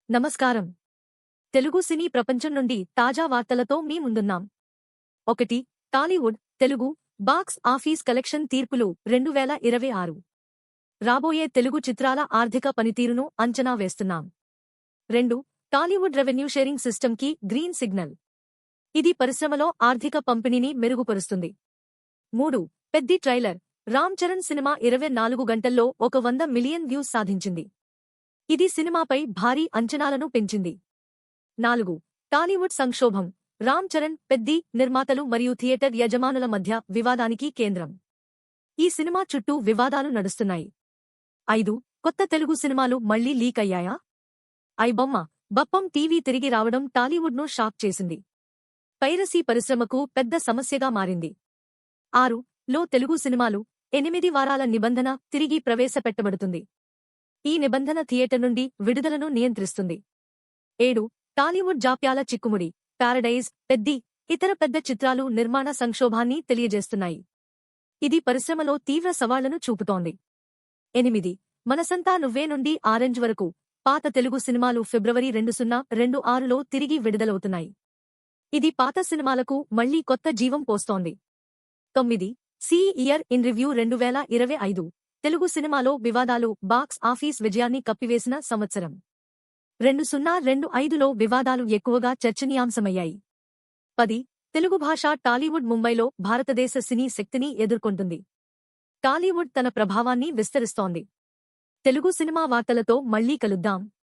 నమస్కారం. తెలుగు సినీ ప్రపంచం నుండి తాజా వార్తలతో మీ ముందున్నాం. 1. Tollywood Telugu box office collection తీర్పులు 2026. రాబోయే తెలుగు చిత్రాల ఆర్థిక పనితీరును అంచనా వేస్తున్నాం. 2. టాలీవుడ్ రెవెన్యూ షేరింగ్ సిస్టమ్కి గ్రీన్ సిగ్నల్. ఇది పరిశ్రమలో ఆర్థిక పంపిణీని మెరుగుపరుస్తుంది. 3. పెద్ది ట్రైలర్ రామ్ చరణ్ సినిమా 24 గంటల్లో 100 మిలియన్ వ్యూస్ సాధించింది. ఇది సినిమాపై భారీ అంచనాలను పెంచింది. 4. టాలీవుడ్ సంక్షోభం రామ్ చరణ్ పెద్ది నిర్మాతలు మరియు థియేటర్ యజమానుల మధ్య వివాదానికి కేంద్రం. ఈ సినిమా చుట్టూ వివాదాలు నడుస్తున్నాయి. 5. కొత్త తెలుగు సినిమాలు మళ్లీ లీక్ అయ్యాయా? ఐబొమ్మ బప్పం టీవీ తిరిగి రావడం టాలీవుడ్ను షాక్ చేసింది. పైరసీ పరిశ్రమకు పెద్ద సమస్యగా మారింది. 6. లో తెలుగు సినిమాలు 8 వారాల నిబంధన తిరిగి ప్రవేశపెట్టబడుతుంది. ఈ నిబంధన థియేటర్ నుండి విడుదలను నియంత్రిస్తుంది. 7. టాలీవుడ్ జాప్యాల చిక్కుముడి పారడైజ్ పెద్ది ఇతర పెద్ద చిత్రాలు నిర్మాణ సంక్షోభాన్ని తెలియజేస్తున్నాయి. ఇది పరిశ్రమలో తీవ్ర సవాళ్లను చూపుతోంది. 8. మనసంతా నువ్వే నుండి ఆరెంజ్ వరకు పాత తెలుగు సినిమాలు ఫిబ్రవరి 2026లో తిరిగి విడుదలవుతున్నాయి. ఇది పాత సినిమాలకు మళ్లీ కొత్త జీవం పోస్తోంది. 9. సి ఇయర్ ఇన్ రివ్యూ 2025 తెలుగు సినిమాలో వివాదాలు బాక్స్ ఆఫీస్ విజయాన్ని కప్పివేసిన సంవత్సరం. 2025లో వివాదాలు ఎక్కువగా చర్చనీయాంశమయ్యాయి. 10. తెలుగు భాష టాలీవుడ్ ముంబైలో భారతదేశ సినీ శక్తిని ఎదుర్కొంటుంది. టాలీవుడ్ తన ప్రభావాన్ని విస్తరిస్తోంది. తెలుగు సినిమా వార్తలతో మళ్లీ కలుద్దాం.